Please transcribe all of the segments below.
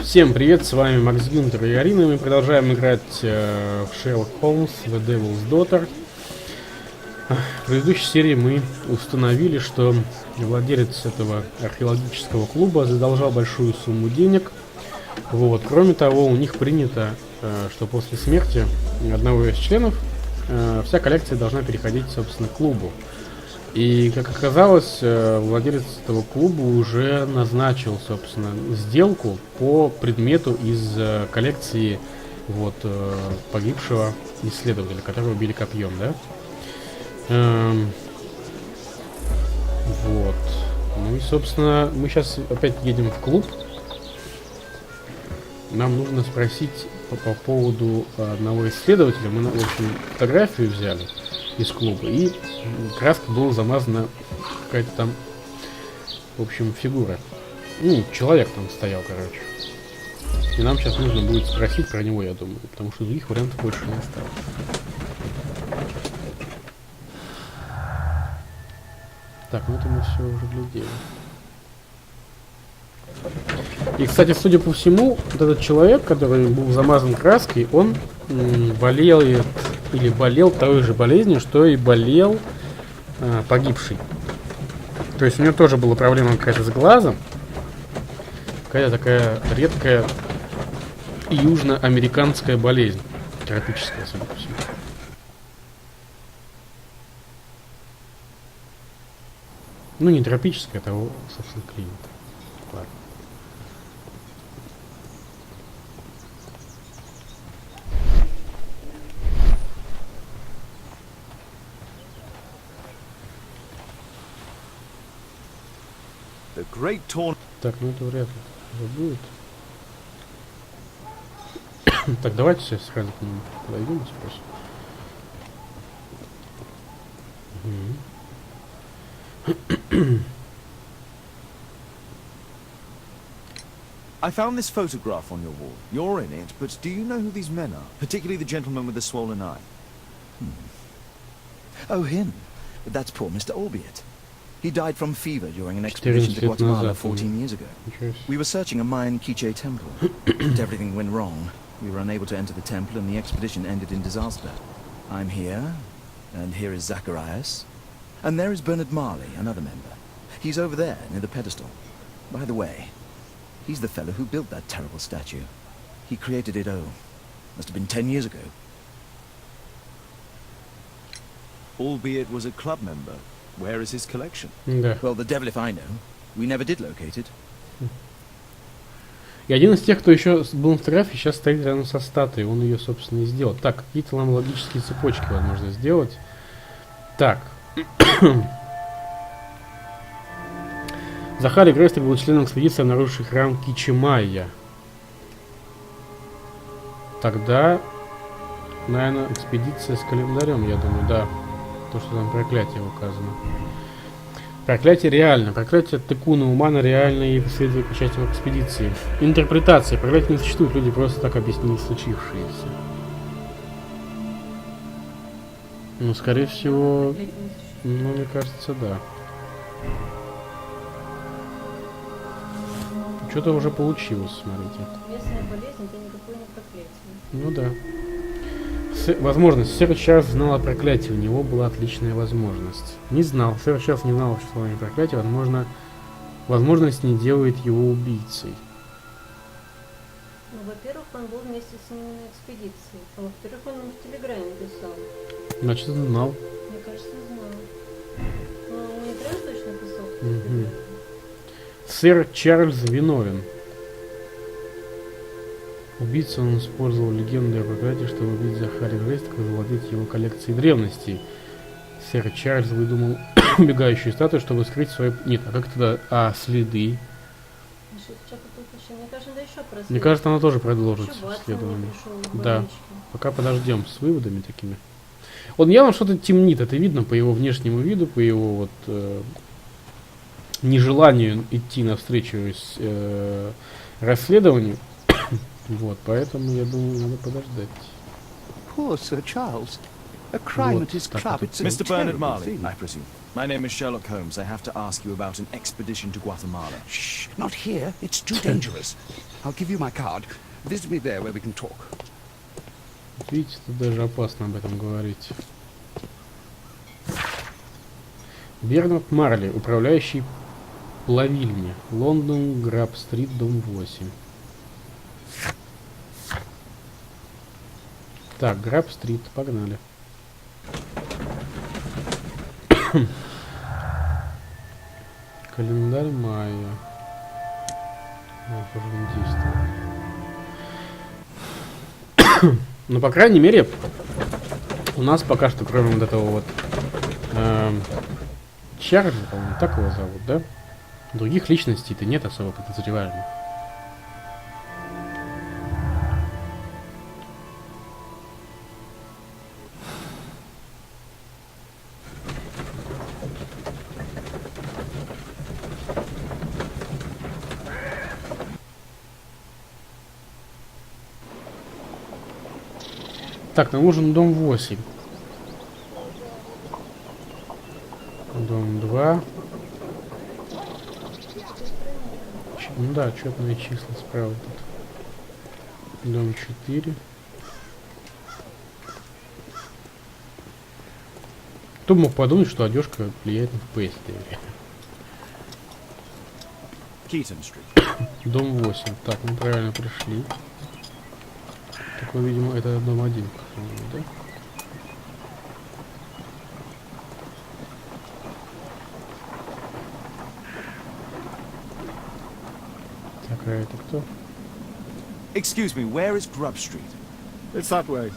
Всем привет, с вами Макс Гюнтер и Арина. Мы продолжаем играть в Sherlock Holmes The Devil's Daughter. В предыдущей серии мы установили, что владелец этого археологического клуба задолжал большую сумму денег. Вот. Кроме того, у них принято, что после смерти одного из членов вся коллекция должна переходить, собственно, к клубу. И, как оказалось, владелец этого клуба уже назначил, собственно, сделку по предмету из коллекции вот, погибшего исследователя, которого били копьем, да? Вот. Ну и, собственно, мы сейчас опять едем в клуб. Нам нужно спросить по поводу одного исследователя. Мы, в общем, фотографию взяли из клуба, и краска была замазана какая-то там, в общем, фигура. Ну, человек там стоял, короче. И нам сейчас нужно будет спросить про него, я думаю, потому что других вариантов больше не осталось. Так, ну это мы все уже глядели. И, кстати, судя по всему, вот этот человек, который был замазан краской, он болел или болел той же болезнью, что и болел погибший. То есть у него тоже была проблема какая-то с глазом. Какая-то такая редкая южноамериканская болезнь. Тропическая, судя по всему. Ну, не тропическая, а того, собственно, климата. Ладно. Так, ну это вряд ли уже будет. Так, давайте сейчас сразу к нему подойдем и спросим. I found this photograph on your wall. You're in it, but do you know who these men are? Particularly the gentleman with the swollen eye. Oh, him. That's poor Mr. Albiot. He died from fever during an expedition to Guatemala 14 years ago. We were searching a Mayan Quiche temple, but everything went wrong. We were unable to enter the temple and the expedition ended in disaster. I'm here, and here is Zacharias. And there is Bernard Marley, another member. He's over there, near the pedestal. By the way, he's the fellow who built that terrible statue. He created it, must have been 10 years ago. Albeit was a club member. Where is his collection? Да. Well, the devil if I know. We never did locate it. И один из тех, кто еще был на фотографии, сейчас стоит рядом со статуей. Он ее, собственно, и сделал. Так, какие-то нам логические цепочки возможно сделать. Так. Захарий Грейстер был членом экспедиции, обнаружившей храм Кичи-Майя. Тогда, наверное, экспедиция с календарем, я думаю, да. То, что там проклятие указано. Проклятие реально. Проклятие Текуна Умана реально и последует участием в экспедиции. Интерпретация. Проклятие не существует. Люди просто так объяснили случившееся. Ну, скорее всего, ну, мне кажется, да. Что-то уже получилось, смотрите. Местная болезнь — это никакое не проклятие. Ну да. Возможность. Сэр Чарльз знал о проклятии. У него была отличная возможность. Не знал. Сэр Чарльз не знал о существовании проклятия. Возможно, возможность не делает его убийцей. Ну, во-первых, он был вместе с ними на экспедиции. А во-вторых, он ему в телеграме писал. Значит, он знал. Мне кажется, знал. Но он не прям точно писал. Сэр Чарльз виновен. Убийцу он использовал легенду о проклятии, чтобы убить Захария Грейстера и завладеть его коллекцией древностей. Сэр Чарльз выдумал убегающую статую, чтобы скрыть свою... Нет, а как тогда... А, следы? Мне кажется, она тоже продолжит исследование. Да, пока подождем с выводами такими. Он явно что-то темнит, это видно по его внешнему виду, по его вот нежеланию идти навстречу расследованию. Вот, поэтому я думаю, надо подождать. Poor Sir Charles. A crime at his club. It's Mr. Bernard Marley, I presume. My name is Sherlock Holmes. I have to ask you about an expedition to Guatemala. Shh, not here. It's too dangerous. I'll give you my card. Visit me there where we can talk. Видите, тут даже опасно об этом говорить. Бернард Марли, управляющий плавильни. Лондон, Граб-стрит, дом 8. Так, Граб-стрит, погнали. Календарь мая. Уже не действует. Ну, по крайней мере, у нас пока что, кроме вот этого вот Чарли, по-моему, так его зовут, да? Других личностей-то нет особо подозреваемых. Так, нам нужен дом 8. Дом 2. Ну да, четные числа справа тут. Дом 4. Кто мог подумать, что одежка влияет на FPS? Дом 8. Так, мы правильно пришли. Такой, видимо, это дом 1, да? Так, а это кто? Excuse me, where is Grub Street? It's that way.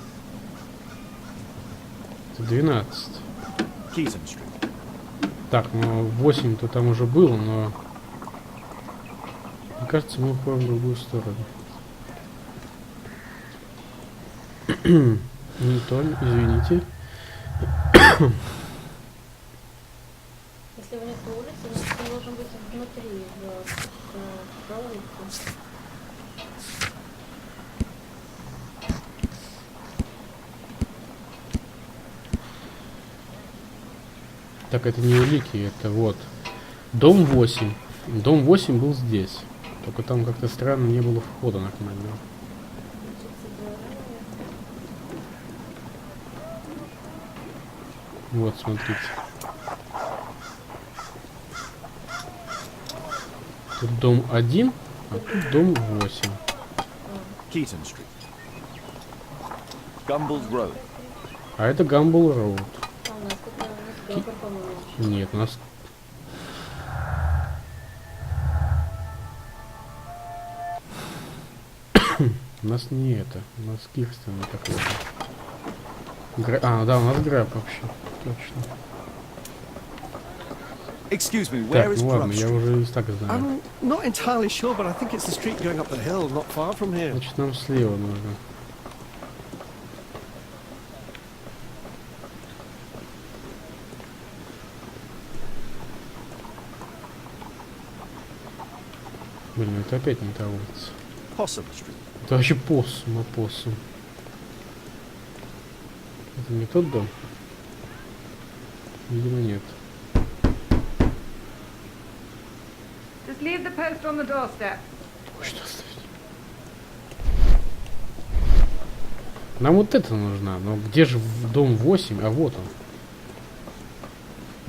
Это 12. Keaton Street. Так, ну 8-то там уже было, но... Мне кажется, мы уходим в другую сторону. Не то, извините. Если вы не по улице, значит он должен быть внутри, в проулке. Так, это не улики, это вот. Дом 8. Дом 8 был здесь. Только там как-то странно не было входа нормального. Вот, смотрите. Тут дом 1, а тут дом 8. Keaton Street. Gumble's Road. А это Гамбл Роуд. А у нас тут Gunter, по-моему, еще. Нет, у нас... У нас не это. У нас Кирстен какой-то. А, да, у нас Граб вообще. Точно. Excuse me, Так, where is ну ладно, Grub я Street? уже и так знаю. I'm not entirely sure, but I think it's the street going up the hill, not far from here. Значит, нам слева нужно. Блин, это опять не та улица. Possum Street. Это вообще поссум, опоссум. Это не тот дом? Видимо, нет. Just leave the post on the doorstep. Почту оставить. Нам вот это нужна. Но где же дом 8? А вот он.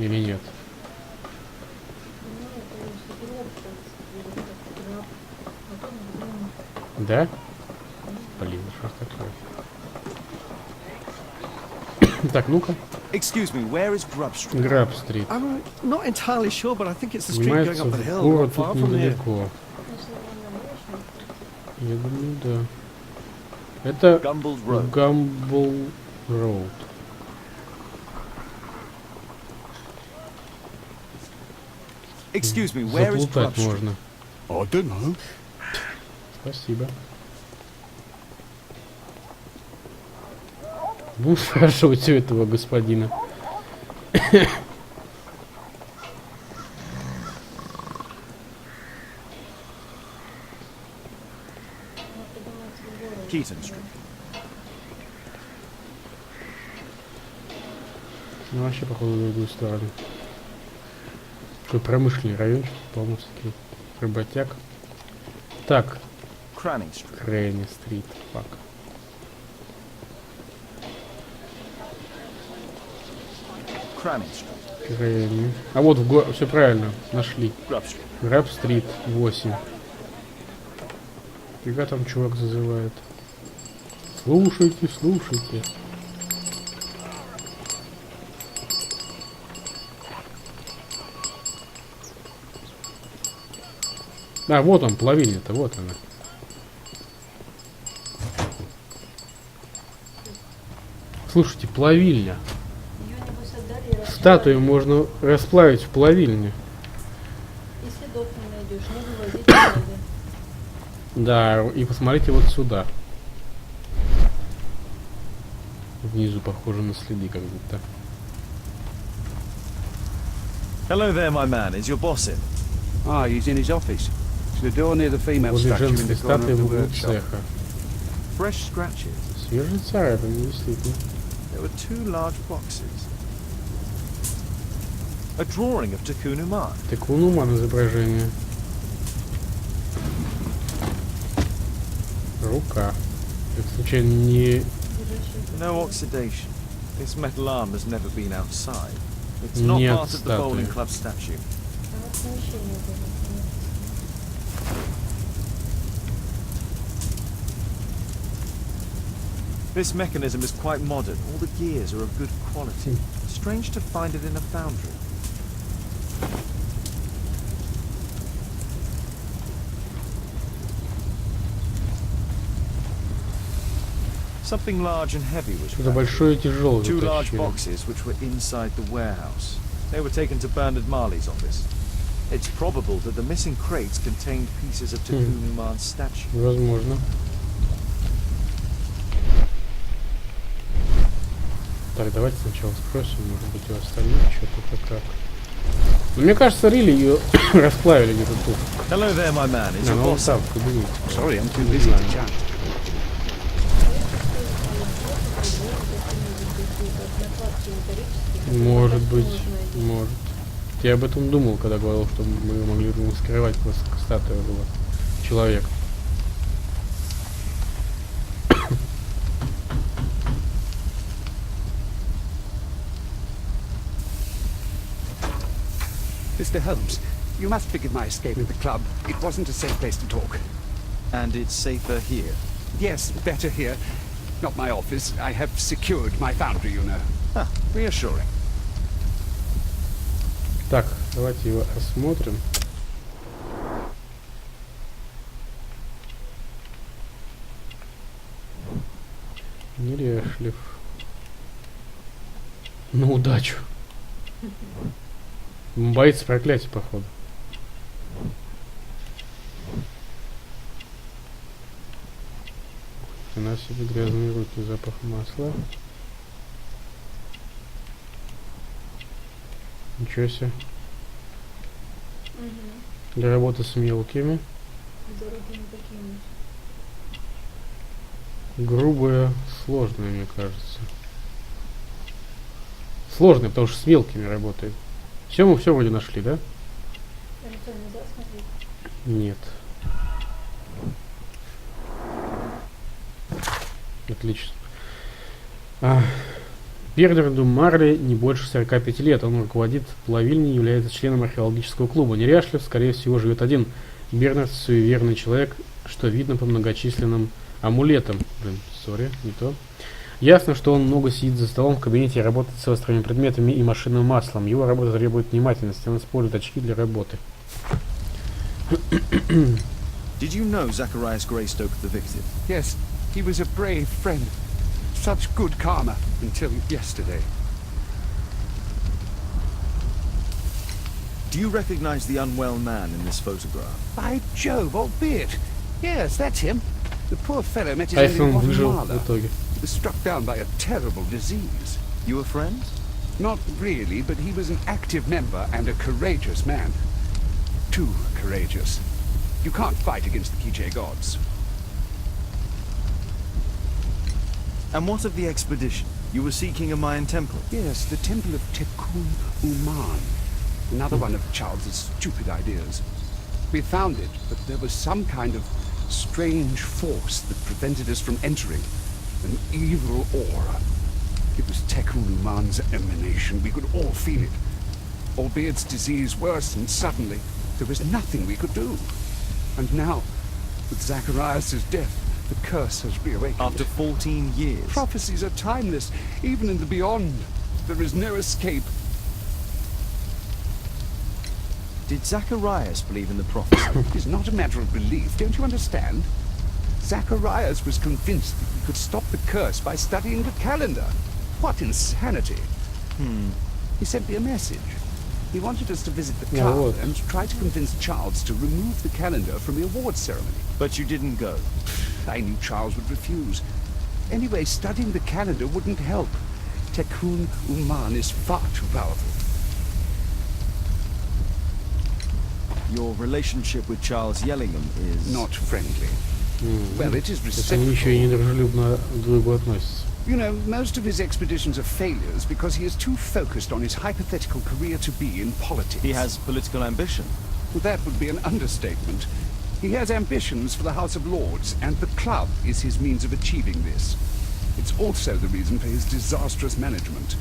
Или нет? Да? Блин, что ж такое? Так, ну-ка. Excuse me, where is Grub Street? Граб-стрит. I'm not entirely sure, but I think it's the street going Поднимается up the в hill, город not far тут from here. недалеко. Я думаю, да. Это Gumble's Road. Гамбл Роуд. Excuse me, where is Grub Заплутать Street? можно. I don't know. Спасибо. Будем спрашивать у этого господина. Keaton Street. Ну, вообще, походу, в другую сторону. Такой промышленный райончик, полно всяких работяг. Так, Cranny Street. Крейни стрит, фак. Cranny Street. Крейни. А вот все правильно, нашли. Grub Street. Граб стрит 8. Фига там чувак зазывает. Слушайте, слушайте. А, вот он, плавильня-то, вот она. Слушайте, плавильня. Ее, небось, отдали и расплавили. Статую можно расплавить в плавильне. И следов не найдешь, не вывозить не надо. Да, и посмотрите вот сюда. Внизу похоже на следы как будто. Hello there, my man. Is your boss in? Ah, he's in his office. It's the door near the female Возле statue in женской the corner статуи of в the углу workshop. цеха. Fresh scratches. Свежий царапин, действительно. There were 2 large boxes. A drawing of Takunu Man. Такунуман изображение. Рука. Это случайно не... No oxidation. This metal arm has never been outside. It's not Нет part of the статуи. bowling club statue. Там вот помещение было. This mechanism is quite modern. All the gears are of good quality. Strange to find it in a foundry. Something large and heavy was Что-то found. большое и тяжелое 2 large затащили. boxes which were inside the warehouse. They were taken to Bernard Marley's office. It's probable that the missing crates contained pieces of Takunu Man's statue. Возможно. Так, давайте сначала спросим, может быть, у остальных что-то как. Но мне кажется, Рилли ее расплавили где-то тут. Hello there, my man. Is Не, your ну он boss сам in? в кабинете. Sorry, I'm too busy to chat. Может быть, может. Я об этом думал, когда говорил, что мы могли бы скрывать просто статуя была. Человек. Mr. Holmes, you must forgive my escape at the club. It wasn't a safe place to talk. And it's safer here. Yes, better here. Not my office. I have secured my foundry, you know. Huh, reassuring. Так, давайте его осмотрим. Нерешлив. На удачу. Боится проклятия, походу. У нас себе грязные руки, запах масла. Ничего себе. Для работы с мелкими. Дороги не такие. Грубая, сложная, мне кажется. Сложная, потому что с мелкими работает. Все, мы все вроде нашли, да? Лицо нельзя смотреть. Нет. Отлично. Бернарду Марли не больше 45 лет. Он руководит плавильней и является членом археологического клуба. Неряшлив, скорее всего, живет один. Бернард суеверный человек, что видно по многочисленным амулетам. Блин, сори, не то. Ясно, что он много сидит за столом в кабинете и работает с острыми предметами и машинным маслом. Его работа требует внимательности. Он использует очки для работы. Did you know Zacharias Greystoke, the victim? Yes, he was a brave friend. Such good karma until yesterday. Do you recognize the unwell man in this photograph? By Jove, albeit. Yes, that's him. The poor fellow met his А end если in он выжил в Guatemala. итоге? He was struck down by a terrible disease. You were friends? Not really, but he was an active member and a courageous man. Too courageous. You can't fight against the Quiche gods. And what of the expedition? You were seeking a Mayan temple. Yes, the temple of Tekun Uman. Another one of Charles's stupid ideas. We found it, but there was some kind of strange force that prevented us from entering. An evil aura. It was Tekun Uman's emanation. We could all feel it. Albeit its disease worsened suddenly, there was nothing we could do. And now, with Zacharias' death, the curse has reawakened. After 14 years. Prophecies are timeless, even in the beyond. There is no escape. Did Zacharias believe in the prophecy? It is not a matter of belief, don't you understand? Zacharias was convinced that we could stop the curse by studying the calendar. What insanity! He sent me a message. He wanted us to visit the club and try to convince Charles to remove the calendar from the awards ceremony. But you didn't go. I knew Charles would refuse. Anyway, studying the calendar wouldn't help. Tekun Uman is far too powerful. Your relationship with Charles Yellingham is... Not friendly. Well, it is Они еще и reciprocal. недружелюбно друг к другу относятся. You know, most of his expeditions are failures because he is too focused on his hypothetical career to be in politics. He has political ambition. Well, that would be an understatement. He has ambitions for the House of Lords, and the club is his means of achieving this. It's also the reason for his disastrous management.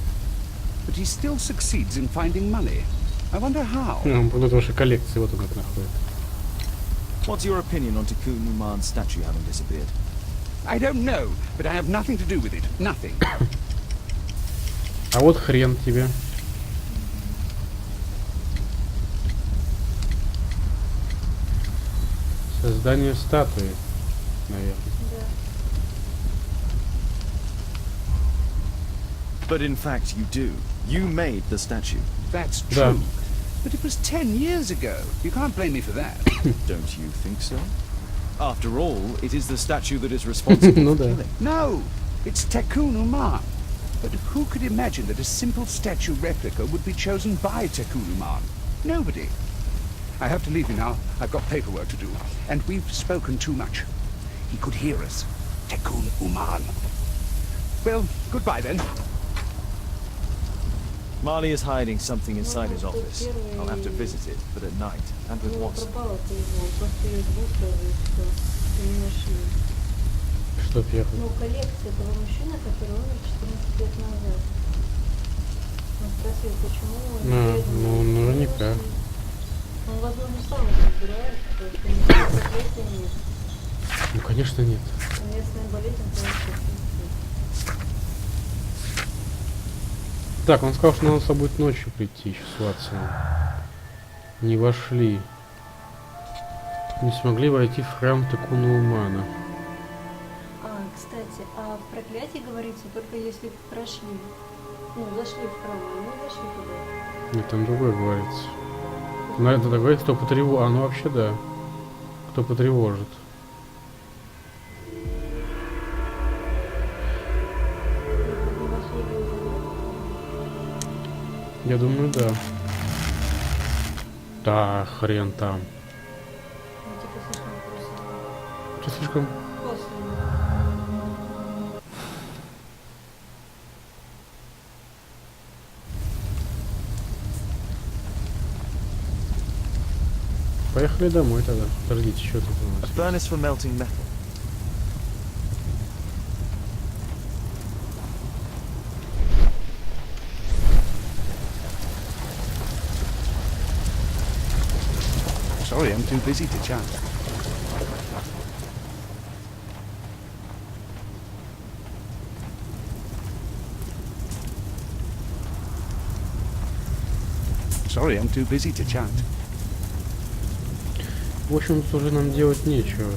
But he still succeeds in finding money. I wonder how. Он продает ваши коллекции, вот он как находит. What's your opinion on Tekun Uman's statue having disappeared? I don't know, but I have nothing to do with it. Nothing. А вот хрен тебе. Создание статуи, наверное. Да. But in fact you do. You made the statue. That's Да. true. But it was 10 years ago. You can't blame me for that. Don't you think so? After all, it is the statue that is responsible Ну for да. killing. No, it's Tekun Uman. But who could imagine that a simple statue replica would be chosen by Tekun Uman? Nobody. I have to leave you now. I've got paperwork to do. And we've spoken too much. He could hear us. Tekun Uman. Well, goodbye then. Marley is hiding something inside his office. I'll have to visit it, but at night, and with Его Watson. пропало, ты его, он просто ее сбросил, и все. И не нашли. Что первый? Ну, коллекция этого мужчины, который умер 14 лет назад. Он спросил, почему он А, бедный, ну, наверняка. Он, возможно, сам это разбирается, потому что никаких проклятий нет. Ну, конечно, нет. Местная болезнь просто. Так, он сказал, что надо с собой ночью прийти еще с Ватсоном. Не вошли. Не смогли войти в храм Tekuna Umana. Кстати, а в проклятии говорится только если прошли. Ну, зашли в храм, а не зашли туда. Нет, там другое говорится. На это такое, кто потревожит. А, ну вообще да. Кто потревожит. Не вошли в его. Я думаю, да. Да, хрен там. Ну, типа, слишком просто. Что слишком... Косвенно. Поехали домой тогда. Подождите, что тут у A нас? furnace for melting metal. Sorry, I'm too busy to chat. Sorry, I'm too busy to chat. В общем, тут уже нам делать нечего.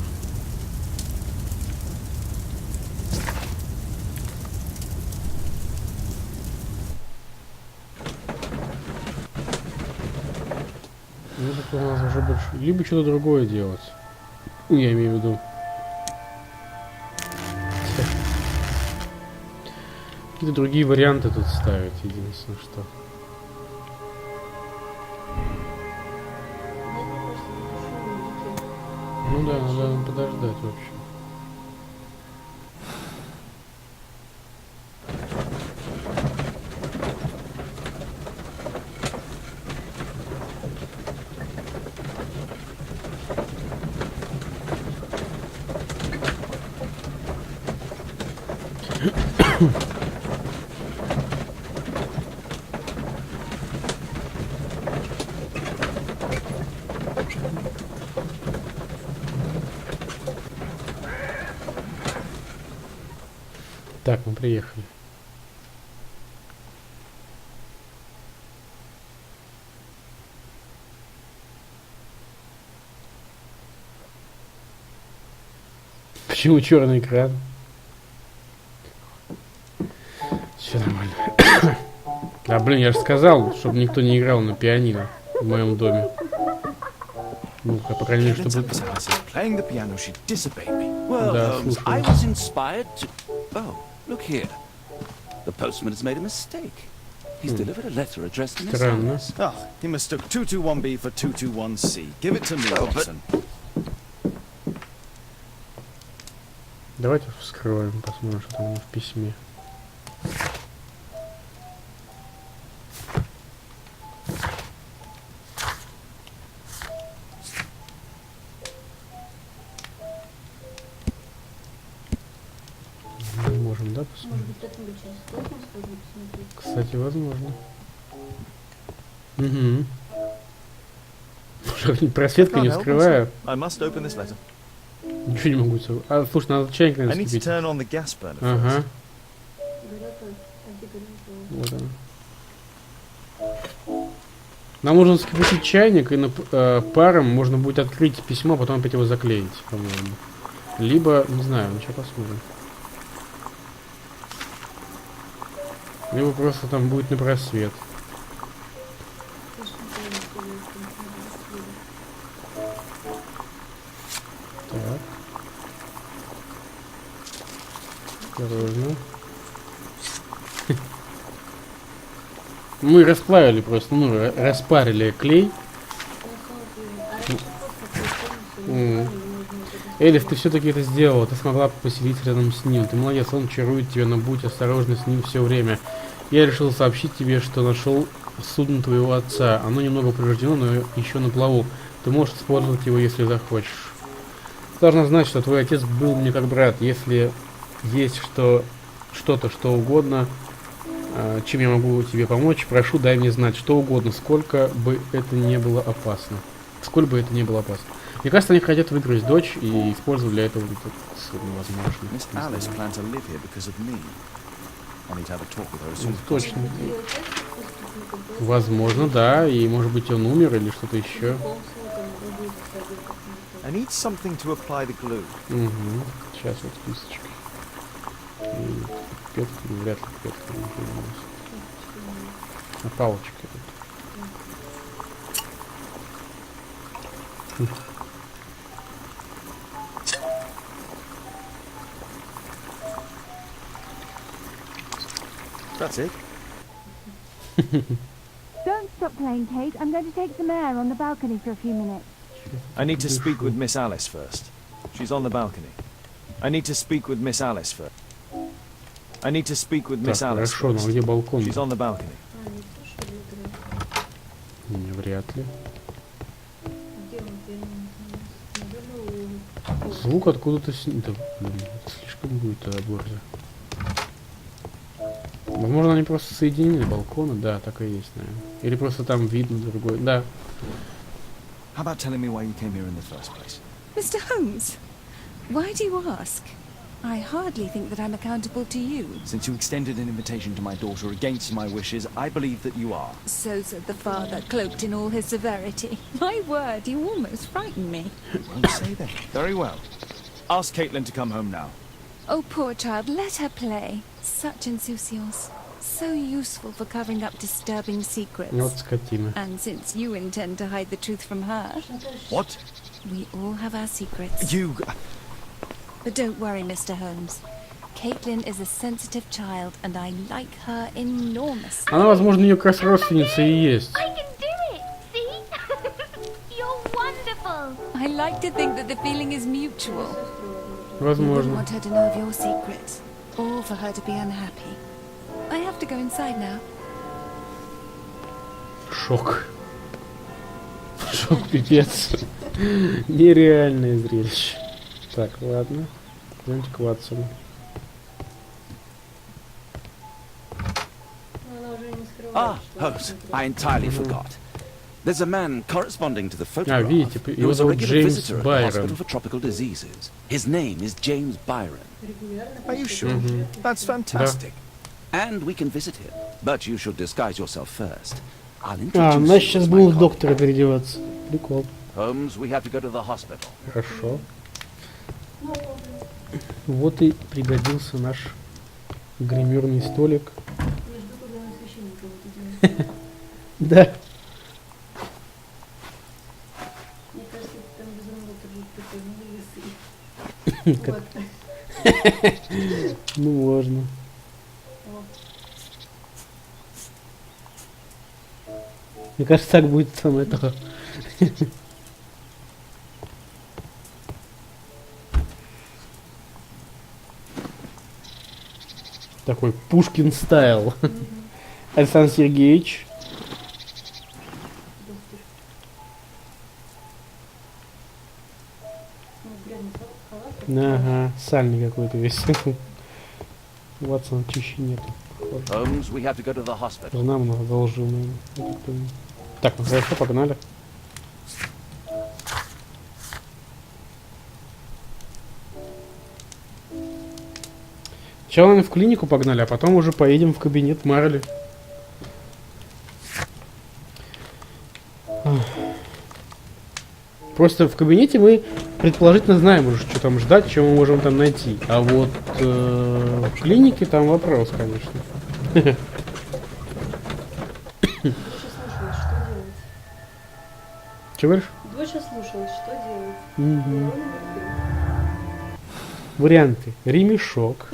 Ну, тут у нас уже больше... Либо что-то другое делать. Я имею в виду. Какие-то другие варианты тут ставить, единственное, что. Надо просто душевники. Ну да, надо подождать, в общем. Так, мы приехали. Почему черный экран? Все нормально. А блин, я же сказал, чтобы никто не играл на пианино в моем доме. Ну, по крайней мере, чтобы... Playing the piano, she disobeyed me. Well, Да, Holmes, слушаю. I was inspired to... Oh, look here. The postman has made a mistake. He's delivered a letter addressed to Miss Странно. Alice. Oh, he mistook 221B for 221C. Give it to me, Oh, but- Watson. Давайте вскроем, посмотрим, что там в письме. Мы можем, да, посмотреть? Может быть, кто-нибудь сейчас космос будет смотреть? Кстати, возможно. Угу. Что, просветка не Can't help вскрываю? myself. I must open this letter. Ничего не могу. А, слушай, надо чайник, I наверное, need to вскипятить. turn on the gas burner Ага. first. Горят, а где горят? Вот она. Нам нужно вскипятить чайник, и паром можно будет открыть письмо, а потом опять его заклеить, по-моему. Либо, не знаю, ну сейчас посмотрим. Либо просто там будет на просвет. Так. Осторожно. Мы расплавили просто, ну, распарили клей. Элис, ты все-таки это сделала, ты смогла поселиться рядом с ним. Ты молодец, он чарует тебя, но будь осторожна с ним все время. Я решил сообщить тебе, что нашел судно твоего отца. Оно немного повреждено, но еще на плаву. Ты можешь использовать его, если захочешь. Ты должна знать, что твой отец был мне как брат. Если есть что-то, что угодно, чем я могу тебе помочь, прошу, дай мне знать, что угодно, сколько бы это не было опасно. Сколь бы это не было опасно. Мне кажется, они хотят выиграть дочь и использовать для этого этот судно, возможно. Miss Alice planned to live here because of me. I need to have a talk with her as soon Ну, as точно. Ее отец поступил как бы Возможно, да. И может быть он умер или что-то еще. Холмса, там, другие посадил как-нибудь. I need something to apply the glue. Угу. Сейчас вот списочек. И петка, ну, вряд ли петка не появилась. А палочка тут. That's it. Don't stop playing, Kate. I'm going to take some air on the balcony for a few minutes. I need to speak with Miss Alice first. She's on the balcony. I need to speak with Miss Alice first. I need to speak with Miss Так, Alice хорошо, но first. где балкон? She's on the balcony. А, не слушали игры. Не, вряд ли. Где он пианино? Наверное, у... Звук откуда-то да, блин, это слишком будет оборза. Возможно, они просто соединены, балконы, да, так и есть, наверное. Или просто там видно другой, да. How about telling me why you came here in the first place? Mr. Holmes, why do you ask? I hardly think that I'm accountable to you. Since you extended an invitation to my daughter against my wishes, I believe that you are. So said the father, cloaked in all his severity. My word, you almost frightened me. Won't say that. Very well. Ask Caitlin to come home now. Oh, poor child, let her play. Such insouciance. So useful for covering up disturbing secrets. Вот скотина. And since you intend to hide the truth from her, What? we all have our secrets. You... But don't worry, Mr. Holmes. Caitlin is a sensitive child, and I like her enormously. Она, возможно, ее как раз родственница и есть. I can do it! See? You're wonderful! I like to think that the feeling is mutual. You wouldn't Возможно. want her to know of your secrets, or for her to be unhappy. I have to go inside now. Шок. Шок, пипец. Нереальное зрелище. Так, ладно. Пойдемте к Ватсону. Ah, Holmes, I entirely forgot. There's a man corresponding to the photograph видите, who его was a зовут regular Джеймс visitor at the hospital Байрон. for tropical diseases. His name is James Byron. Are you sure? That's fantastic. And we can visit him, but you should disguise yourself first. I'll А, introduce значит, you сейчас to будем my в colleague. доктора переодеваться. Прикол. Holmes, we have to go to the hospital. Хорошо. Вот и пригодился наш гримерный столик. Да. Мне кажется, там безумно такой лысый. Ну, можно. Мне кажется, так будет самое то. Такой Пушкин стайл. Александр Сергеевич. Ага, сальный какой-то весь. Ватсон чище нету. Holmes, we have to go to the hospital. Жена много должил, наверное. Я так понимаю. Так, ну хорошо, погнали. Сначала мы в клинику погнали, а потом уже поедем в кабинет Марли. Просто в кабинете мы предположительно знаем уже, что там ждать, что мы можем там найти. А вот в клинике там вопрос, конечно. Чего говоришь? Доча слушалась, что делать? Угу. Варианты. Ремешок.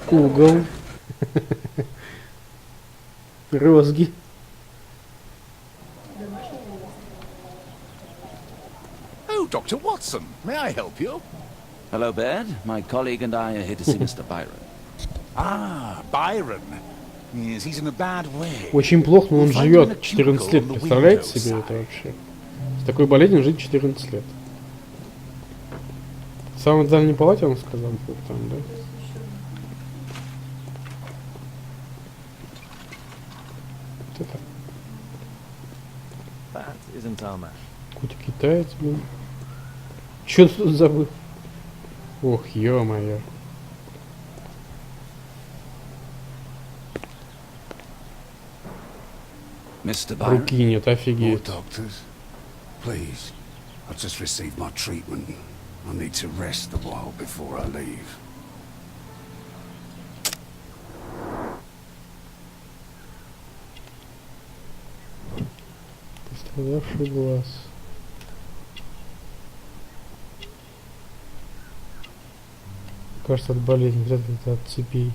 Угол. Розги. Oh, Dr. Watson, may I help you? Hello, Baird. My colleague and I are here to see Mr. Byron. Ah, Byron. Yes, he's in a bad way. Очень плохо, но он живет 14 лет. Представляете себе это вообще? С такой болезнью жить 14 лет. В самой дальней палате он сказал, там, да? Вот это. That isn't our man. Какой-то китаец, блин. Чё ты тут забыл? Ох, ё-моё. Mr. Byron? Руки нет, More офигеть. doctors? Please. I've just received my treatment. I need to rest a while before I leave. Пострадавший глаз. Кажется, от болезни, вряд ли это от цепей.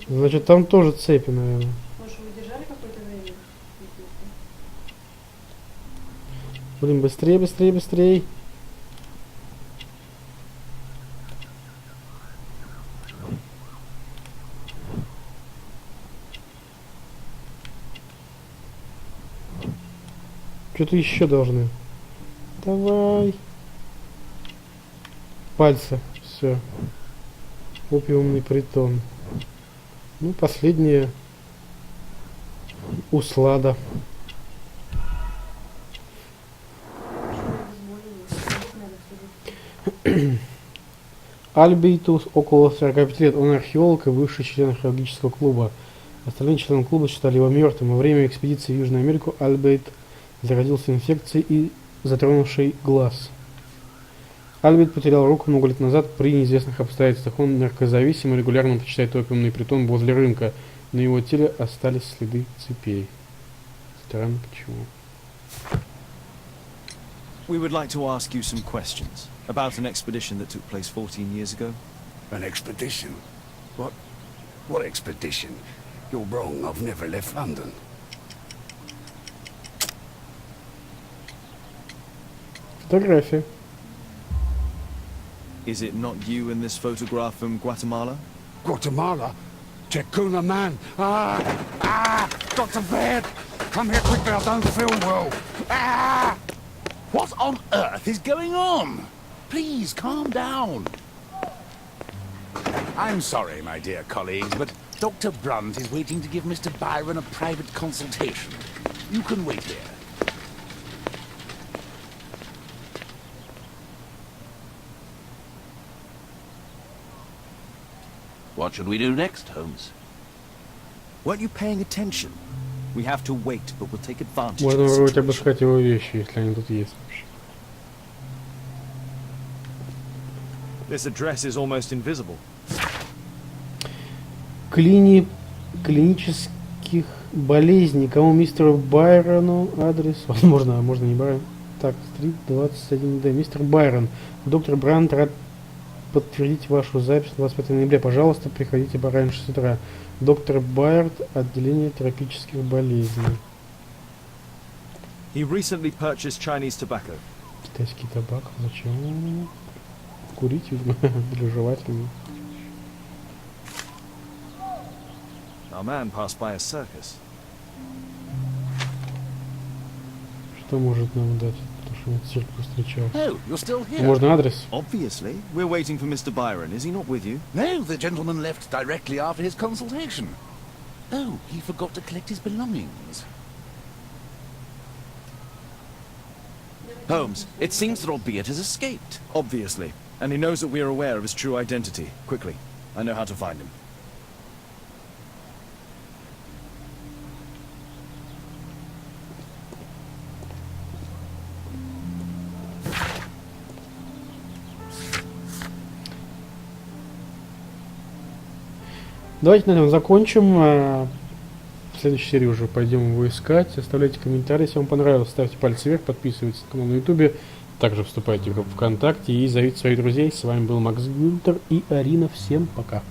Значит, там тоже цепи, наверное. Может, вы держали какое-то время? Блин, быстрее, быстрее, быстрее. Что-то еще должны. Давай. Пальцы. Все. Опиумный притон. Ну, последнее. Услада. Альбейтус около 45 лет. Он археолог и бывший член археологического клуба. Остальные члены клуба считали его мертвым. Во время экспедиции в Южную Америку Альбейт заразился инфекцией и затронувшей глаз. Альберт потерял руку много лет назад при неизвестных обстоятельствах. Он наркозависим и регулярно посещает опиумный притон возле рынка. На его теле остались следы цепей. Странно, почему. We would like to ask you some questions about an expedition that took place 14 years ago. An expedition? What expedition? You're wrong. I've never left London. Фотография. Is it not you in this photograph from Guatemala? Guatemala? Chacuna man! Dr. Baird! Come here quickly, I don't feel well. Ah! What on earth is going on? Please, calm down. I'm sorry, my dear colleagues, but Dr. Brunt is waiting to give Mr. Byron a private consultation. You can wait here. What should we do next, Holmes? Weren't you paying attention? We have to wait, but we'll take advantage Можно of the вроде situation. обыскать его вещи, если они тут есть вообще. This address is almost invisible. Клинических болезней. Кому мистеру Байрону адрес? Возможно, а можно не Байрон. Так, стрит 21D. Мистер Байрон. Доктор Брант рад подтвердить вашу запись на 25 ноября. Пожалуйста, приходите пораньше с утра. Доктор Байрд, отделение тропических болезней. He recently purchased Chinese tobacco. Китайский табак. Зачем? Курить, видимо, для жевательного. Our man passed by a circus. Что может нам дать? Потому что он в цирке встречался. Oh, you're still here. Можно адрес? Obviously. We're waiting for Mr. Byron. Is he not with you? No, the gentleman left directly after his consultation. Oh, he forgot to collect his belongings. Holmes, it seems that Albeit has escaped. Obviously. And he knows that we are aware of his true identity. Quickly. I know how to find him. Давайте на этом закончим. В следующей серии уже пойдем его искать. Оставляйте комментарии, если вам понравилось. Ставьте пальцы вверх, подписывайтесь на канал на YouTube. Также вступайте в группу ВКонтакте и зовите своих друзей. С вами был Макс Гюнтер и Арина. Всем пока.